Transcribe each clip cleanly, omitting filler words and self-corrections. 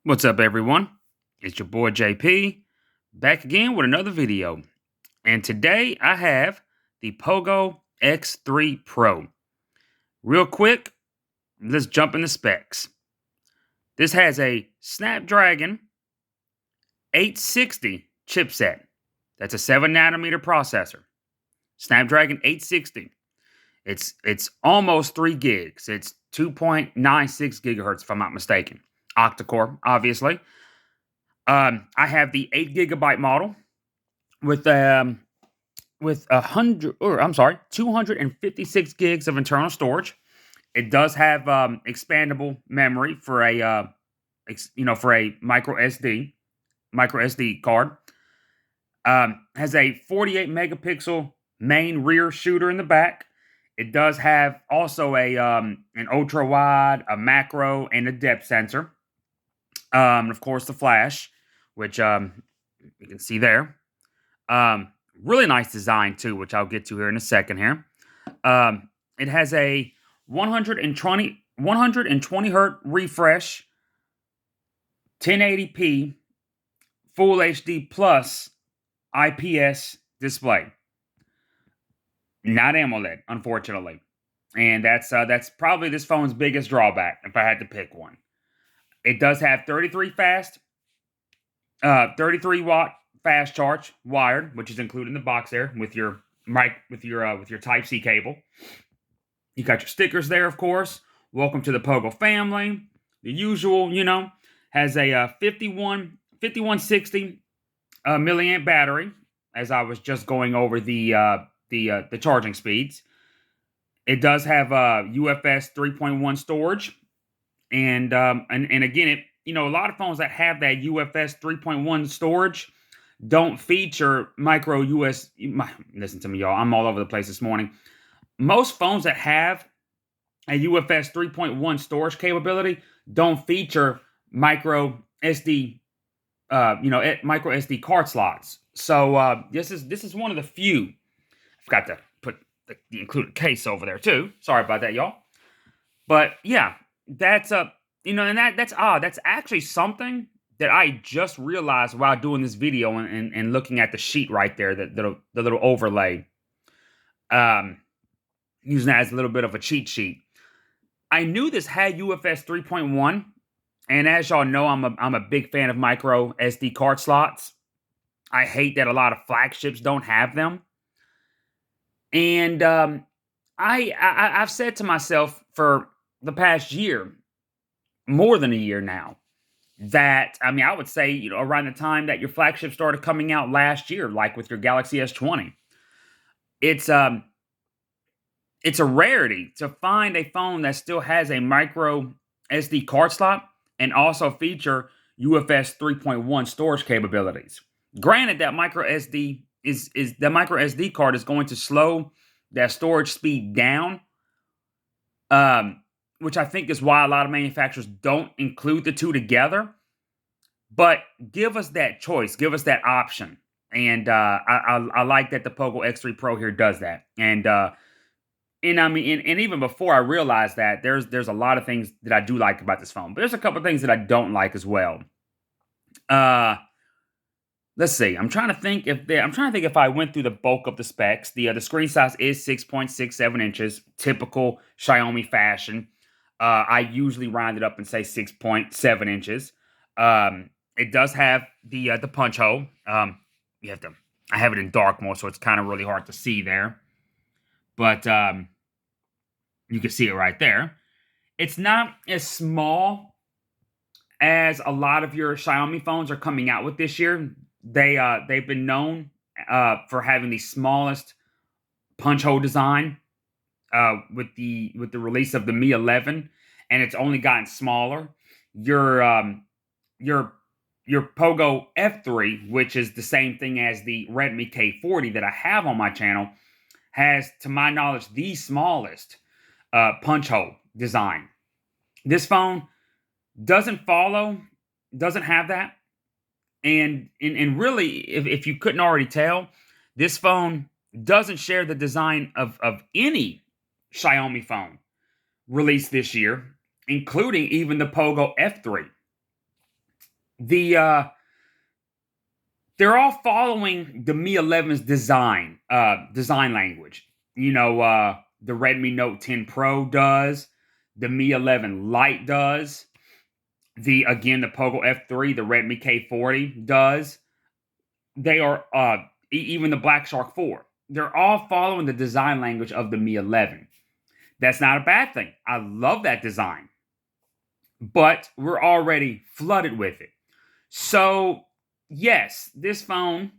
What's up, everyone? It's your boy JP back again with another video. And today I have the Poco X3 Pro. Real quick, let's jump into specs. This has a Snapdragon 860 chipset. That's a 7 nanometer processor. Snapdragon 860. It's almost 3 gigs. It's 2.96 gigahertz, if I'm not mistaken. Octa-core, obviously. I have the 8 gigabyte model with 256 gigs of internal storage. It does have expandable memory for a for a micro SD card. Has a 48 megapixel main rear shooter in the back. It does have also an ultra wide, a macro, and a depth sensor. Of course, the flash, which you can see there. Really nice design too, which I'll get to here in a second here. It has a 120 hertz refresh, 1080p, Full HD plus IPS display. Not AMOLED, unfortunately. And that's probably this phone's biggest drawback if I had to pick one. It does have 33 watt fast charge wired, which is included in the box there with your Type C cable. You got your stickers there, of course. Welcome to the Pogo family. The usual, has a 5160 milliamp battery. As I was just going over the charging speeds, it does have UFS 3.1 storage, and again, a lot of phones that have that UFS 3.1 storage don't feature micro US. Listen to me, y'all. I'm all over the place this morning. Most phones that have a UFS 3.1 storage capability don't feature micro SD, micro SD card slots. So this is one of the few. I forgot to put the included case over there too. Sorry about that, y'all. But yeah, that's that's odd. That's actually something that I just realized while doing this video and looking at the sheet right there, the little overlay. Using that as a little bit of a cheat sheet. I knew this had UFS 3.1, and as y'all know, I'm a big fan of micro SD card slots. I hate that a lot of flagships don't have them. And I've said to myself for the past year, more than a year now, that I would say around the time that your flagship started coming out last year, like with your Galaxy S20, it's a rarity to find a phone that still has a micro SD card slot and also feature UFS 3.1 storage capabilities. Granted, that micro SD card is going to slow that storage speed down, which I think is why a lot of manufacturers don't include the two together. But give us that choice, give us that option, and I like that the Poco X3 Pro here does that. And even before I realized that, there's a lot of things that I do like about this phone, but there's a couple of things that I don't like as well. Let's see. I'm trying to think if I went through the bulk of the specs. The screen size is 6.67 inches, typical Xiaomi fashion. I usually round it up and say 6.7 inches. It does have the punch hole. I have it in dark mode, so it's kind of really hard to see there. But you can see it right there. It's not as small as a lot of your Xiaomi phones are coming out with this year. They've been known for having the smallest punch hole design with the release of the Mi 11, and it's only gotten smaller. Your Poco F3, which is the same thing as the Redmi K40 that I have on my channel, has, to my knowledge, the smallest punch hole design. This phone doesn't have that. And really, if you couldn't already tell, this phone doesn't share the design of any Xiaomi phone released this year, including even the Poco F3. The they're all following the Mi 11's design language. The Redmi Note 10 Pro does, the Mi 11 Lite does, the Poco F3, the Redmi K40 does. They are even the Black Shark 4. They're all following the design language of the Mi 11. That's not a bad thing. I love that design. But we're already flooded with it. So, yes, this phone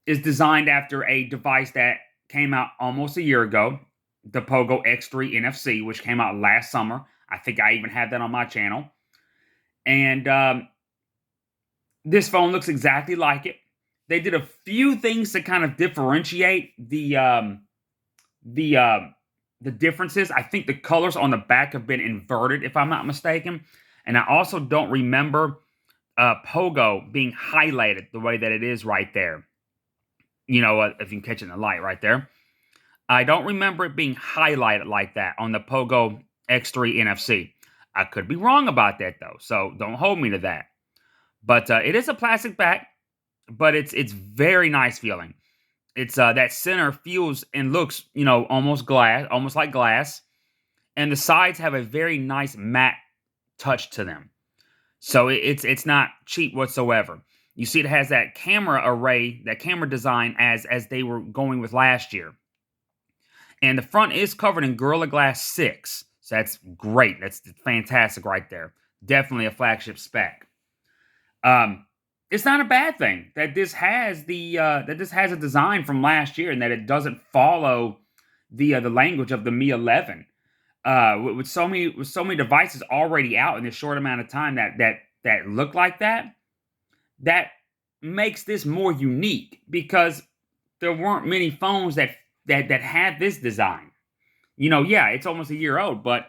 is designed after a device that came out almost a year ago, the Poco X3 NFC, which came out last summer. I think I even have that on my channel. And this phone looks exactly like it. They did a few things to kind of differentiate the differences. I think the colors on the back have been inverted, if I'm not mistaken. And I also don't remember Pogo being highlighted the way that it is right there. If you can catch it in the light right there. I don't remember it being highlighted like that on the Pogo X3 NFC. I could be wrong about that, though, so don't hold me to that. But it is a plastic back, but it's very nice feeling. It's that center feels and looks, almost like glass. And the sides have a very nice matte touch to them. So it's not cheap whatsoever. You see it has that camera array, that camera design as they were going with last year. And the front is covered in Gorilla Glass 6. So that's great. That's fantastic right there. Definitely a flagship spec. It's not a bad thing that this has a design from last year and that it doesn't follow the language of the Mi 11. With so many devices already out in this short amount of time that look like that makes this more unique because there weren't many phones that had this design. It's almost a year old, but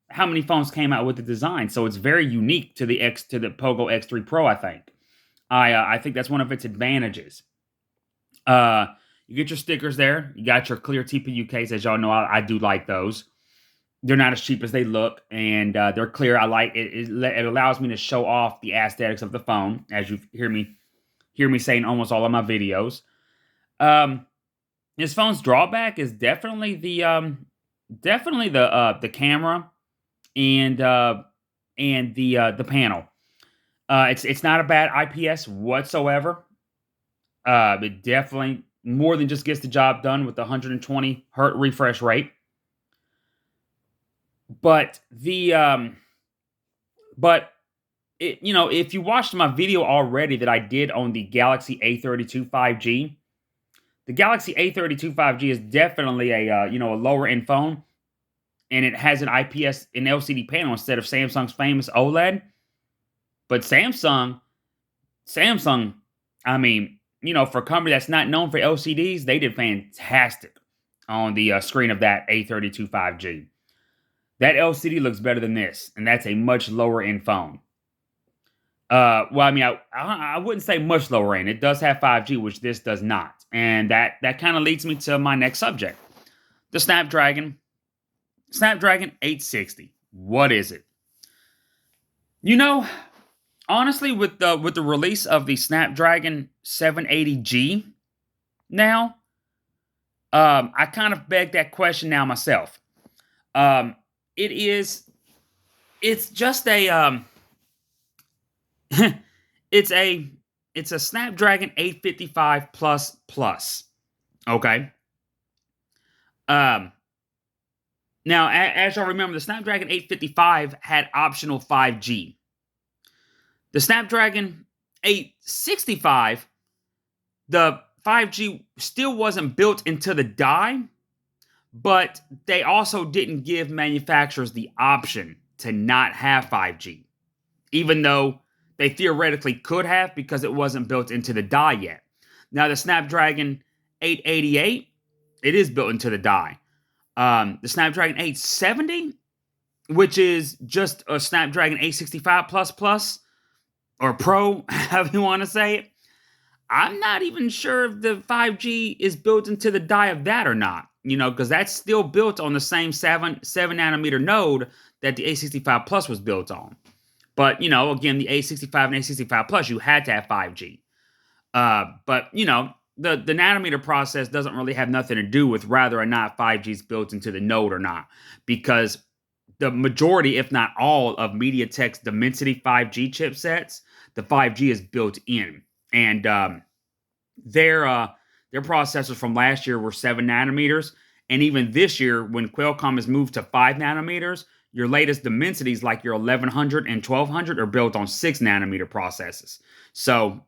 how many phones came out with the design? So it's very unique to the Poco X3 Pro, I think. I think that's one of its advantages. You get your stickers there. You got your clear TPU case. As y'all know, I do like those. They're not as cheap as they look, and they're clear. I like it. It allows me to show off the aesthetics of the phone, as you hear me say in almost all of my videos. This phone's drawback is definitely the camera and the panel. It's not a bad IPS whatsoever. It definitely more than just gets the job done with the 120 hertz refresh rate. But if you watched my video already that I did on the Galaxy A32 5G, the Galaxy A32 5G is definitely a lower end phone, and it has an IPS and LCD panel instead of Samsung's famous OLED. But Samsung, I mean, for a company that's not known for LCDs, they did fantastic on the screen of that A32 5G. That LCD looks better than this, and that's a much lower end phone. I wouldn't say much lower end. It does have 5G, which this does not. And that kind of leads me to my next subject. The Snapdragon 860. What is it? Honestly, with the release of the Snapdragon 780G now, I kind of beg that question now myself. It's just a it's a Snapdragon 855 plus. Okay. Now, as y'all remember, the Snapdragon 855 had optional 5G. The Snapdragon 865, the 5G still wasn't built into the die, but they also didn't give manufacturers the option to not have 5G, even though they theoretically could have because it wasn't built into the die yet. Now, the Snapdragon 888, it is built into the die. The Snapdragon 870, which is just a Snapdragon 865 plus or Pro, however you want to say it, I'm not even sure if the 5G is built into the die of that or not, because that's still built on the same 7 nanometer node that the 865 Plus was built on. But, again, the A65 and A65 Plus, you had to have 5G. But, the nanometer process doesn't really have nothing to do with whether or not 5G is built into the node or not, because the majority, if not all, of MediaTek's Dimensity 5G chipsets, the 5G is built in. And their processors from last year were 7 nanometers. And even this year, when Qualcomm has moved to 5 nanometers, your latest Dimensities, like your 1100 and 1200, are built on 6 nanometer processes. So,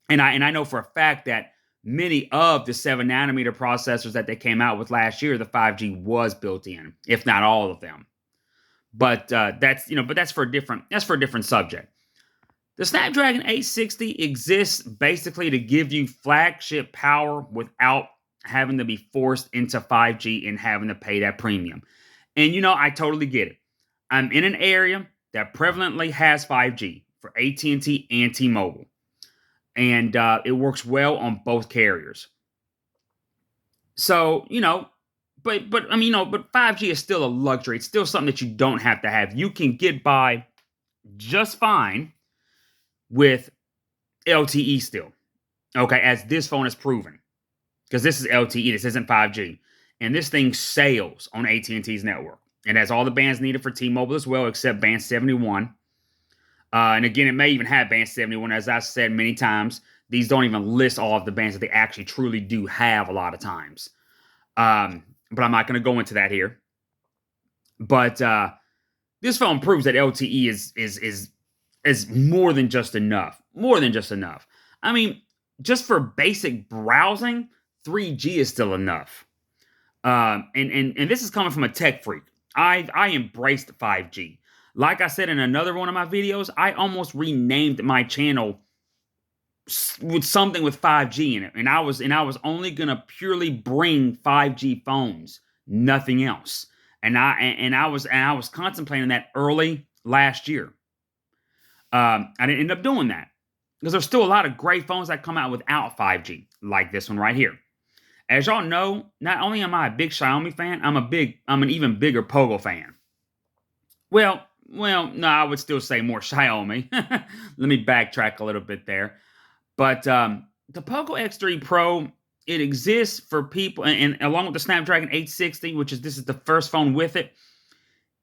and I know for a fact that many of the 7 nanometer processors that they came out with last year, the 5G was built in, if not all of them. But that's for a different subject. The Snapdragon 860 exists basically to give you flagship power without having to be forced into 5G and having to pay that premium. And I totally get it. I'm in an area that prevalently has 5G for AT&T and T-Mobile. And it works well on both carriers. So, but 5G is still a luxury. It's still something that you don't have to have. You can get by just fine with LTE still. Okay, as this phone has proven. Because this is LTE, this isn't 5G. And this thing sails on AT&T's network. It has all the bands needed for T-Mobile as well, except band 71. And again, it may even have band 71. As I said many times, these don't even list all of the bands that they actually truly do have a lot of times. But I'm not going to go into that here. But this phone proves that LTE is more than just enough. More than just enough. I mean, just for basic browsing, 3G is still enough. And this is coming from a tech freak. I embraced 5G. Like I said in another one of my videos, I almost renamed my channel with something with 5G in it. And I was only gonna purely bring 5G phones, nothing else. And I was contemplating that early last year. I didn't end up doing that because there's still a lot of great phones that come out without 5G, like this one right here. As y'all know, not only am I a big Xiaomi fan, I'm an even bigger Poco fan. Well, no, I would still say more Xiaomi. Let me backtrack a little bit there. But the Poco X3 Pro, it exists for people, and along with the Snapdragon 860, this is the first phone with it,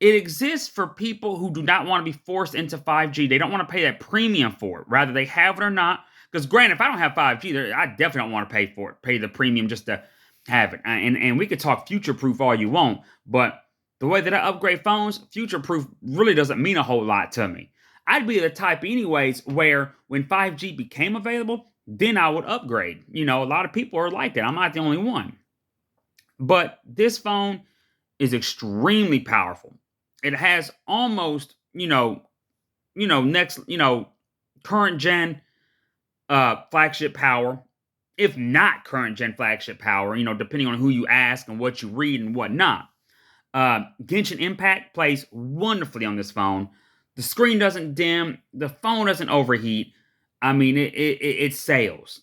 it exists for people who do not want to be forced into 5G. They don't want to pay that premium for it. Rather, they have it or not. Because granted, if I don't have 5G, I definitely don't want to pay for it, pay the premium just to have it. And we could talk future-proof all you want, but the way that I upgrade phones, future-proof really doesn't mean a whole lot to me. I'd be the type anyways where when 5G became available, then I would upgrade. A lot of people are like that. I'm not the only one. But this phone is extremely powerful. It has almost, current gen flagship power, if not current gen flagship power, depending on who you ask and what you read and whatnot. Genshin Impact plays wonderfully on this phone. The screen doesn't dim. The phone doesn't overheat. I mean, it sails.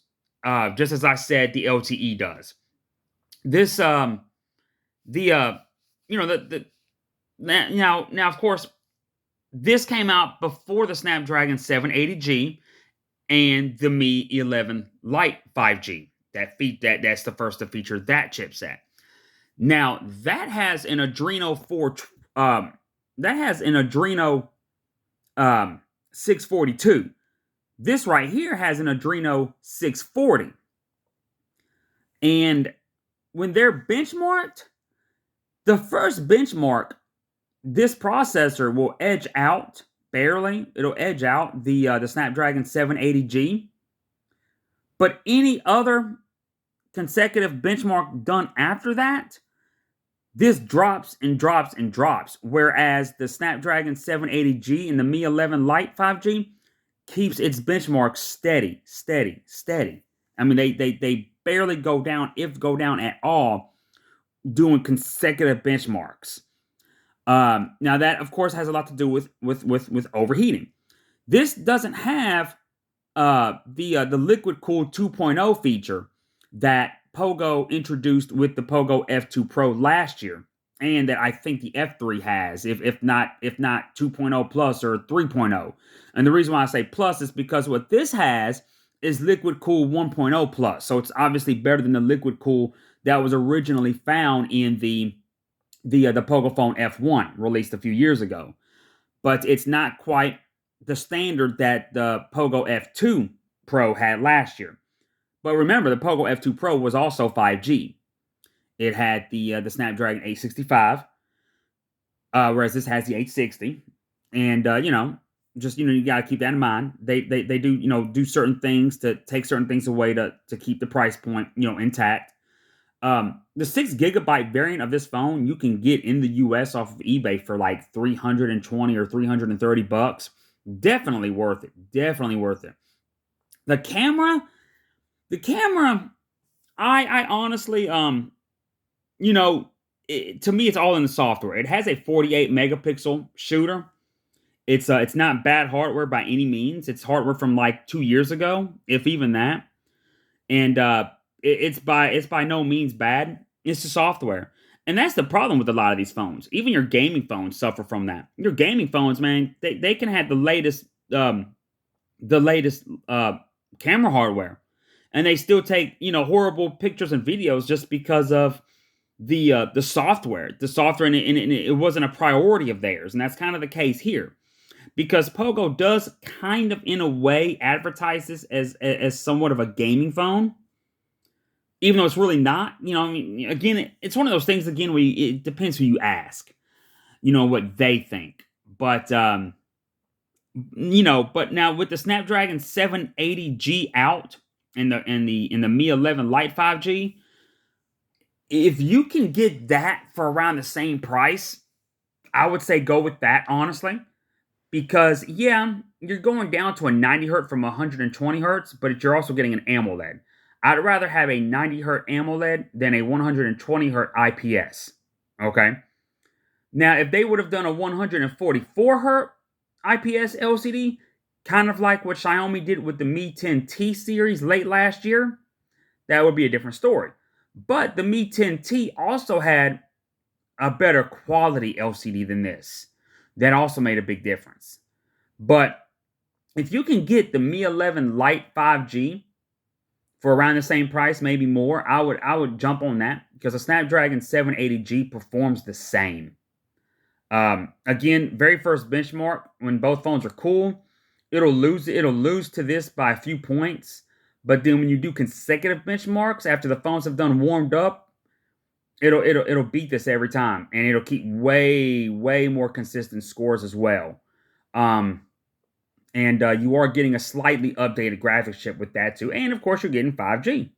Just as I said, the LTE does. This, now, of course, this came out before the Snapdragon 780G and the Mi 11 Lite 5G. That's the first to feature that chipset. Now that has an Adreno 642. This right here has an Adreno 640. And when they're benchmarked, the first benchmark, this processor will edge out barely. It'll edge out the Snapdragon 780G. But any other consecutive benchmark done after that, this drops and drops and drops. Whereas the Snapdragon 780G and the Mi 11 Lite 5G keeps its benchmark steady, steady, steady. I mean, they barely go down, if go down at all, doing consecutive benchmarks. Now that, of course, has a lot to do with overheating. This doesn't have the liquid cooled 2.0 feature that Poco introduced with the Poco F2 Pro last year. and that I think the F3 has, if not 2.0 plus or 3.0. And the reason why I say plus is because what this has is liquid cool 1.0 plus. So it's obviously better than the liquid cool that was originally found in the Poco Phone F1 released a few years ago. But it's not quite the standard that the Poco F2 Pro had last year. But remember, the Poco F2 Pro was also 5G. It had the Snapdragon 865, whereas this has the 860. And you got to keep that in mind. They do do certain things to take certain things away to keep the price point intact. The 6 GB variant of this phone you can get in the US off of eBay for like $320 or $330. Definitely worth it. Definitely worth it. The camera, I honestly, to me, it's all in the software. It has a 48 megapixel shooter. It's not bad hardware by any means. It's hardware from like 2 years ago, if even that. And it's by no means bad. It's the software. And that's the problem with a lot of these phones. Even your gaming phones suffer from that. Your gaming phones, man, they can have the latest camera hardware, and they still take horrible pictures and videos just because of the software. The software, and it wasn't a priority of theirs, and that's kind of the case here. Because Poco does kind of, in a way, advertise this as somewhat of a gaming phone, even though it's really not. Again, it's one of those things. Again, it depends who you ask. What they think, but but now with the Snapdragon 780G out and the Mi 11 Lite 5G, if you can get that for around the same price, I would say go with that, honestly. Because, yeah, you're going down to a 90 hertz from 120 hertz, but you're also getting an AMOLED. I'd rather have a 90 hertz AMOLED than a 120 hertz IPS. Okay? Now, if they would have done a 144 hertz IPS LCD, kind of like what Xiaomi did with the Mi 10T series late last year, that would be a different story. But the Mi 10T also had a better quality LCD than this. That also made a big difference. But if you can get the Mi 11 Lite 5G for around the same price, maybe more, I would jump on that, because the Snapdragon 780G performs the same. Again, very first benchmark, when both phones are cool, it'll lose to this by a few points. But then when you do consecutive benchmarks after the phones have done warmed up, it'll beat this every time, and it'll keep way more consistent scores as well. And you are getting a slightly updated graphics chip with that too, and of course you're getting 5G.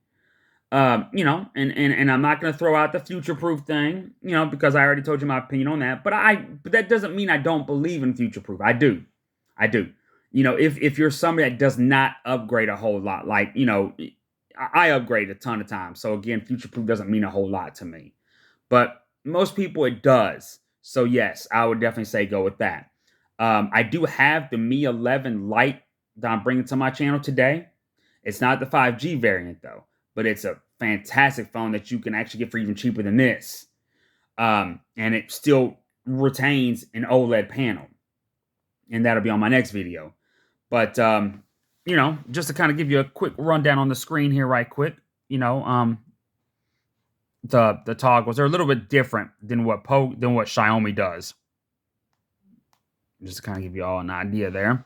And I'm not going to throw out the future-proof thing, because I already told you my opinion on that. But that doesn't mean I don't believe in future-proof. I do. If you're somebody that does not upgrade a whole lot, like I upgrade a ton of times. So again, future-proof doesn't mean a whole lot to me. But most people, it does. So yes, I would definitely say go with that. I do have the Mi 11 Lite that I'm bringing to my channel today. It's not the 5G variant, though. But it's a fantastic phone that you can actually get for even cheaper than this. And it still retains an OLED panel. And that'll be on my next video. But just to kind of give you a quick rundown on the screen here right quick, the toggles are a little bit different than what Xiaomi does. Just to kind of give you all an idea there.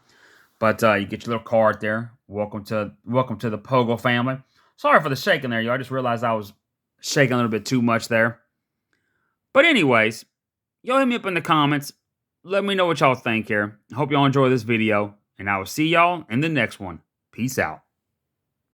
But you get your little card there. Welcome to the Poco family. Sorry for the shaking there, y'all. I just realized I was shaking a little bit too much there. But anyways, y'all hit me up in the comments. Let me know what y'all think here. Hope y'all enjoy this video. And I will see y'all in the next one. Peace out.